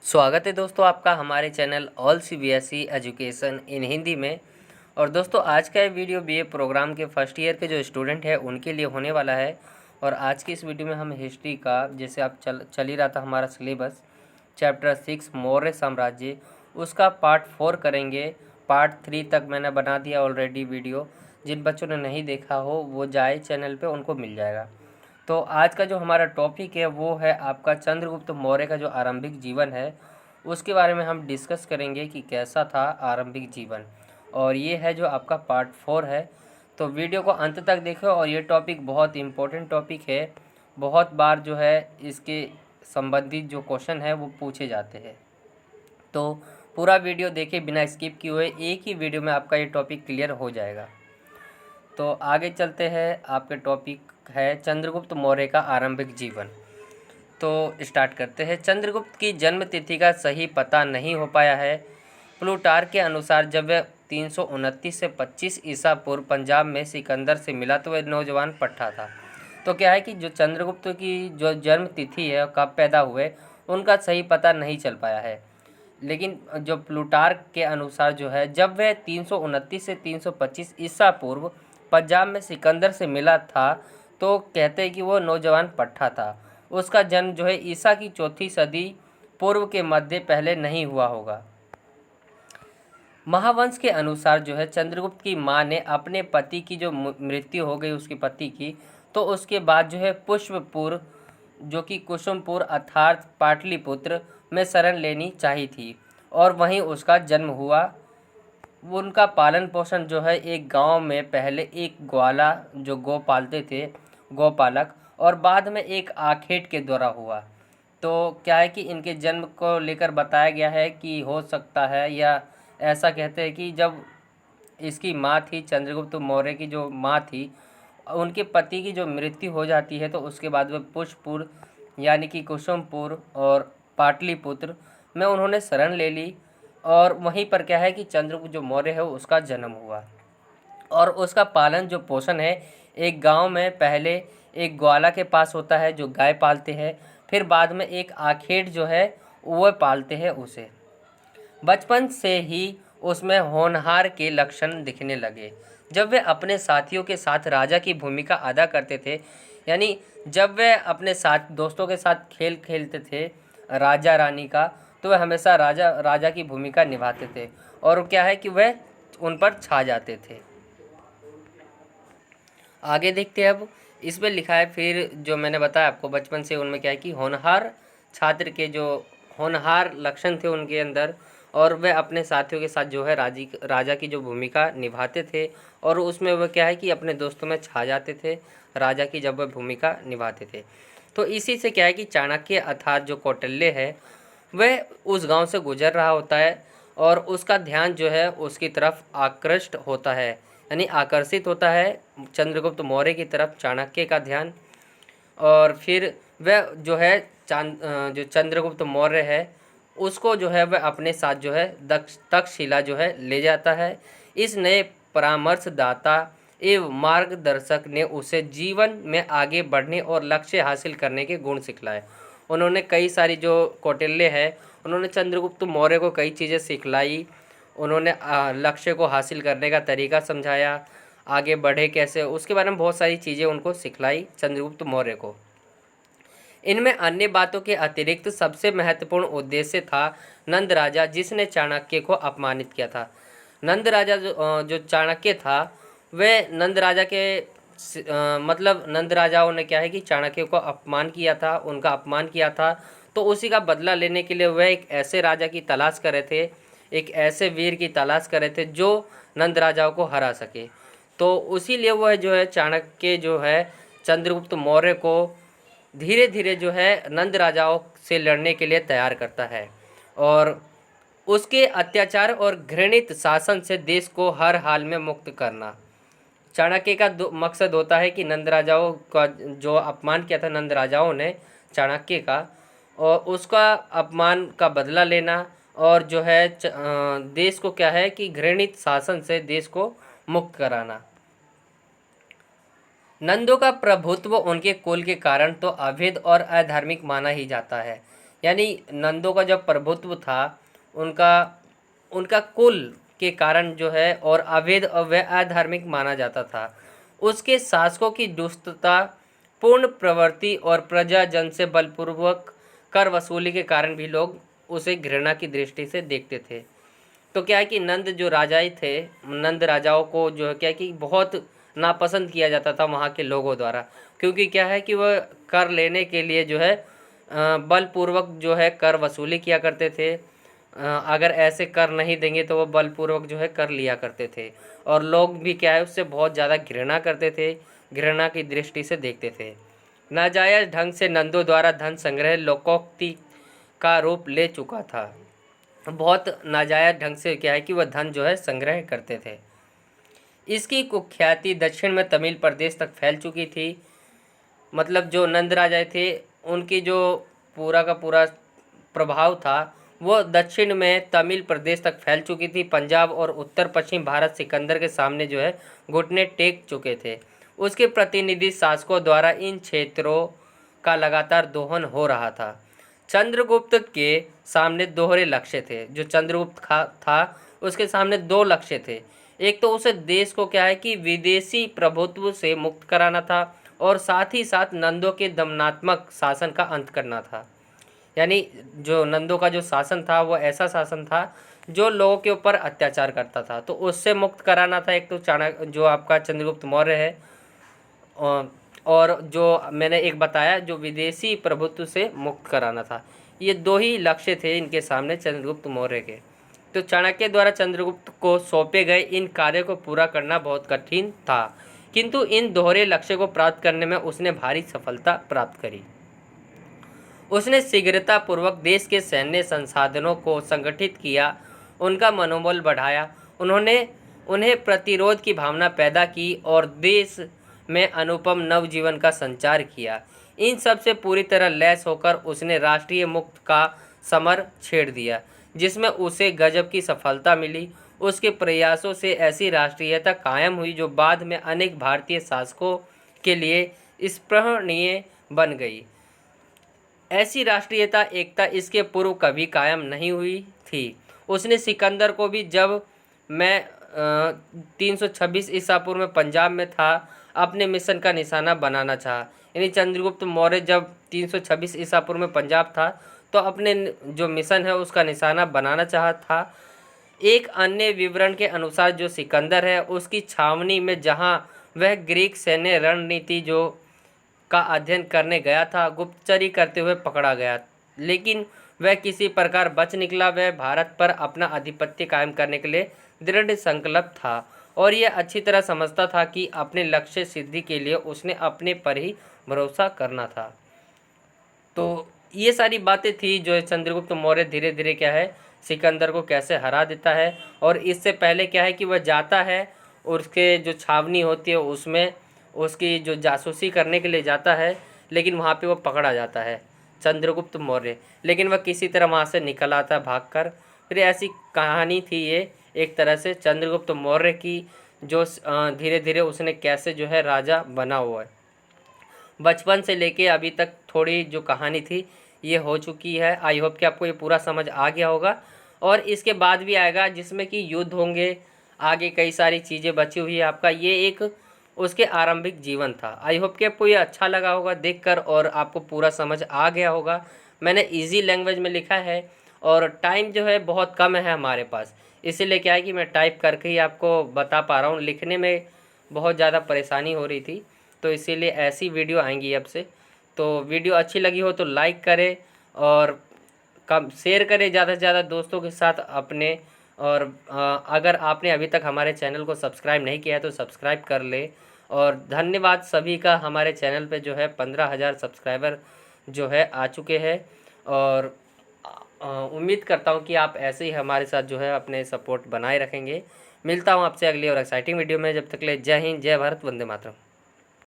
स्वागत है दोस्तों आपका हमारे channel all CBSE education in Hindi में। और दोस्तों आज का ये वीडियो बीए प्रोग्राम के फर्स्ट ईयर के जो स्टूडेंट है उनके लिए होने वाला है। और आज की इस वीडियो में हम हिस्ट्री का, जैसे आप चल ही रहा था हमारा सिलेबस, चैप्टर 6 मौर्य साम्राज्य, उसका पार्ट 4 करेंगे। पार्ट 3 तक मैंने बना दिया ऑलरेडी वीडियो। जिन बच्चों ने नहीं देखा हो वो जाए चैनल पे, उनको मिल जाएगा। तो आज का जो हमारा टॉपिक है वो है आपका चंद्रगुप्त मौर्य का जो आरंभिक जीवन है उसके बारे में हम डिस्कस करेंगे कि कैसा था आरंभिक जीवन। और ये है जो आपका पार्ट 4 है। तो वीडियो को अंत तक देखो। और ये टॉपिक बहुत इम्पोर्टेंट टॉपिक है। बहुत बार जो है इसके संबंधित जो क्वेश्चन है वो पूछे जाते हैं। तो पूरा वीडियो देखे बिना स्किप किए हुए, एक ही वीडियो में आपका ये टॉपिक क्लियर हो जाएगा। तो आगे चलते हैं। आपके टॉपिक है चंद्रगुप्त मौर्य का आरंभिक जीवन। तो स्टार्ट करते हैं। चंद्रगुप्त की जन्म तिथि का सही पता नहीं हो पाया है। प्लूटार्क के अनुसार जब वह 329 से 25 ईसा पूर्व पंजाब में सिकंदर से मिला तो वह नौजवान पट्टा था। तो क्या है कि जो चंद्रगुप्त की जो जन्म तिथि है, कब पैदा हुए, उनका सही पता नहीं चल पाया है। लेकिन जो प्लूटार्क के अनुसार जो है, जब वह 329 से 325 ईसा पूर्व पंजाब में सिकंदर से मिला था तो कहते हैं कि वो नौजवान पट्टा था। उसका जन्म जो है ईसा की 4वीं सदी पूर्व के मध्य पहले नहीं हुआ होगा। महावंश के अनुसार जो है चंद्रगुप्त की मां ने अपने पति की जो मृत्यु हो गई, उसके पति की, तो उसके बाद जो है पुष्पपुर, जो कि कुसुमपुर अर्थात पाटलिपुत्र में शरण लेनी चाहिए थी और वहीं उसका जन्म हुआ। उनका पालन पोषण जो है एक गांव में पहले एक ग्वाला जो गौ पालते थे, गौपालक, और बाद में एक आखेट के द्वारा हुआ। तो क्या है कि इनके जन्म को लेकर बताया गया है कि हो सकता है, या ऐसा कहते हैं कि जब इसकी माँ थी, चंद्रगुप्त मौर्य की जो माँ थी, उनके पति की जो मृत्यु हो जाती है तो उसके बाद वह पुष्पपुर यानी कि कुसुमपुर और पाटलिपुत्र में उन्होंने शरण ले ली। और वहीं पर क्या है कि चंद्रगुप्त जो मौर्य है उसका जन्म हुआ। और उसका पालन जो पोषण है एक गांव में पहले एक ग्वाला के पास होता है जो गाय पालते हैं, फिर बाद में एक आखेट जो है वो पालते हैं उसे। बचपन से ही उसमें होनहार के लक्षण दिखने लगे। जब वे अपने साथियों के साथ राजा की भूमिका अदा करते थे, यानी जब वे अपने साथ दोस्तों के साथ खेल खेलते थे राजा रानी का, तो वह हमेशा राजा की भूमिका निभाते थे और क्या है कि वह उन पर छा जाते थे। आगे देखते हैं। अब इसमें लिखा है, फिर जो मैंने बताया आपको बचपन से उनमें क्या है कि होनहार छात्र के जो होनहार लक्षण थे उनके अंदर, और वह अपने साथियों के साथ जो है राजा की जो भूमिका निभाते थे और उसमें वह क्या है कि अपने दोस्तों में छा जाते थे राजा की जब वह भूमिका निभाते थे। तो इसी से क्या है कि चाणक्य अर्थात जो कौटिल्य है वह उस गांव से गुजर रहा होता है और उसका ध्यान जो है उसकी तरफ आकृष्ट होता है, यानी आकर्षित होता है चंद्रगुप्त मौर्य की तरफ चाणक्य का ध्यान। और फिर वह जो है जो चंद्रगुप्त मौर्य है उसको जो है वह अपने साथ जो है तक्षशिला जो है ले जाता है। इस नए परामर्शदाता एवं मार्गदर्शक ने उसे जीवन में आगे बढ़ने और लक्ष्य हासिल करने के गुण सिखलाए। उन्होंने कई सारी, जो कौटिल्य है उन्होंने चंद्रगुप्त मौर्य को कई चीज़ें सिखलाई। उन्होंने लक्ष्य को हासिल करने का तरीका समझाया, आगे बढ़े कैसे, उसके बारे में बहुत सारी चीज़ें उनको सिखलाई चंद्रगुप्त मौर्य को। इनमें अन्य बातों के अतिरिक्त सबसे महत्वपूर्ण उद्देश्य था नंद राजा, जिसने चाणक्य को अपमानित किया था। नंद राजा जो चाणक्य था वह नंद राजा के मतलब नंद राजाओं ने क्या है कि चाणक्य को अपमान किया था, उनका अपमान किया था। तो उसी का बदला लेने के लिए वह एक ऐसे राजा की तलाश कर रहे थे, एक ऐसे वीर की तलाश कर रहे थे जो नंद राजाओं को हरा सके। तो उसी लिए वह जो है चाणक्य जो है चंद्रगुप्त मौर्य को धीरे धीरे जो है नंद राजाओं से लड़ने के लिए तैयार करता है और उसके अत्याचार और घृणित शासन से देश को हर हाल में मुक्त करना। चाणक्य का मकसद होता है कि नंद राजाओं का जो अपमान किया था नंद राजाओं ने चाणक्य का, और उसका अपमान का बदला लेना और जो है देश को क्या है कि घृणित शासन से देश को मुक्त कराना। नंदों का प्रभुत्व उनके कुल के कारण तो अवैध और अधार्मिक माना ही जाता है। यानी नंदों का जब प्रभुत्व था, उनका उनका कुल के कारण जो है और अवैध व अधार्मिक माना जाता था। उसके शासकों की दुष्टता, पूर्ण प्रवृत्ति और प्रजाजन से बलपूर्वक कर वसूली के कारण भी लोग उसे घृणा की दृष्टि से देखते थे। तो क्या है कि नंद जो राजाई थे, नंद राजाओं को जो है क्या है कि बहुत नापसंद किया जाता था वहाँ के लोगों द्वारा, क्योंकि क्या है कि वह कर लेने के लिए जो है बलपूर्वक जो है कर वसूली किया करते थे। अगर ऐसे कर नहीं देंगे तो वो बलपूर्वक जो है कर लिया करते थे, और लोग भी क्या है उससे बहुत ज़्यादा घृणा करते थे, घृणा की दृष्टि से देखते थे। नाजायज ढंग से नंदों द्वारा धन संग्रह लोकोक्ति का रूप ले चुका था। बहुत नाजायज ढंग से क्या है कि वह धन जो है संग्रह करते थे। इसकी कुख्याति दक्षिण में तमिल प्रदेश तक फैल चुकी थी। मतलब जो नंद राजा थे, उनकी जो पूरा का पूरा प्रभाव था वो दक्षिण में तमिल प्रदेश तक फैल चुकी थी। पंजाब और उत्तर पश्चिम भारत सिकंदर के सामने जो है घुटने टेक चुके थे। उसके प्रतिनिधि शासकों द्वारा इन क्षेत्रों का लगातार दोहन हो रहा था। चंद्रगुप्त के सामने दोहरे लक्ष्य थे। जो चंद्रगुप्त था उसके सामने दो लक्ष्य थे। एक तो उसे देश को क्या है कि विदेशी प्रभुत्व से मुक्त कराना था, और साथ ही साथ नंदों के दमनात्मक शासन का अंत करना था। यानी जो नंदों का जो शासन था वो ऐसा शासन था जो लोगों के ऊपर अत्याचार करता था, तो उससे मुक्त कराना था। एक तो चाणक्य जो आपका चंद्रगुप्त मौर्य है, और जो मैंने एक बताया जो विदेशी प्रभुत्व से मुक्त कराना था। ये दो ही लक्ष्य थे इनके सामने चंद्रगुप्त मौर्य के। तो चाणक्य द्वारा चंद्रगुप्त को सौंपे गए इन कार्यों को पूरा करना बहुत कठिन था, किंतु इन दोहरे लक्ष्य को प्राप्त करने में उसने भारी सफलता प्राप्त करी। उसने शीघ्रतापूर्वक देश के सैन्य संसाधनों को संगठित किया, उनका मनोबल बढ़ाया, उन्हें प्रतिरोध की भावना पैदा की और देश में अनुपम नवजीवन का संचार किया। इन सब से पूरी तरह लैस होकर उसने राष्ट्रीय मुक्त का समर छेड़ दिया, जिसमें उसे गजब की सफलता मिली। उसके प्रयासों से ऐसी राष्ट्रीयता कायम हुई जो बाद में अनेक भारतीय शासकों के लिए स्पृहणीय बन गई। ऐसी राष्ट्रीयता एकता इसके पूर्व कभी कायम नहीं हुई थी। उसने सिकंदर को भी, जब मैं 326 ईसा पूर्व में पंजाब में था, अपने मिशन का निशाना बनाना चाहा। यानी चंद्रगुप्त मौर्य जब 326 ईसा पूर्व में पंजाब था तो अपने जो मिशन है उसका निशाना बनाना चाहा था। एक अन्य विवरण के अनुसार जो सिकंदर है उसकी छावनी में जहां वह ग्रीक सैन्य रणनीति जो का अध्ययन करने गया था, गुप्तचरी करते हुए पकड़ा गया, लेकिन वह किसी प्रकार बच निकला। वह भारत पर अपना आधिपत्य कायम करने के लिए दृढ़ संकल्प था, और यह अच्छी तरह समझता था कि अपने लक्ष्य सिद्धि के लिए उसने अपने पर ही भरोसा करना था। तो ये सारी बातें थी जो चंद्रगुप्त मौर्य धीरे धीरे क्या है सिकंदर को कैसे हरा देता है। और इससे पहले क्या है कि वह जाता है और उसके जो छावनी होती है उसमें उसकी जो जासूसी करने के लिए जाता है, लेकिन वहाँ पे वो पकड़ा जाता है चंद्रगुप्त मौर्य, लेकिन वह किसी तरह वहाँ से निकल आता है भागकर। फिर ऐसी कहानी थी ये एक तरह से चंद्रगुप्त मौर्य की, जो धीरे धीरे उसने कैसे जो है राजा बना हुआ है। बचपन से लेके अभी तक थोड़ी जो कहानी थी ये हो चुकी है। आई होप कि आपको ये पूरा समझ आ गया होगा, और इसके बाद भी आएगा जिसमें कि युद्ध होंगे, आगे कई सारी चीज़ें बची हुई है। आपका ये एक उसके आरंभिक जीवन था। आई होप कि आपको ये अच्छा लगा होगा देखकर और आपको पूरा समझ आ गया होगा। मैंने इजी लैंग्वेज में लिखा है और टाइम जो है बहुत कम है हमारे पास, इसीलिए क्या है कि मैं टाइप करके ही आपको बता पा रहा हूँ। लिखने में बहुत ज़्यादा परेशानी हो रही थी, तो इसीलिए ऐसी वीडियो आएंगी अब से। तो वीडियो अच्छी लगी हो तो लाइक करें और कम शेयर करें ज़्यादा से ज़्यादा दोस्तों के साथ अपने। और अगर आपने अभी तक हमारे चैनल को सब्सक्राइब नहीं किया है तो सब्सक्राइब कर ले। और धन्यवाद सभी का, हमारे चैनल पे जो है 15,000 सब्सक्राइबर जो है आ चुके हैं, और उम्मीद करता हूँ कि आप ऐसे ही हमारे साथ जो है अपने सपोर्ट बनाए रखेंगे। मिलता हूँ आपसे अगली और एक्साइटिंग वीडियो में, जब तक ले जय हिंद, जय भारत, वंदे मातरम।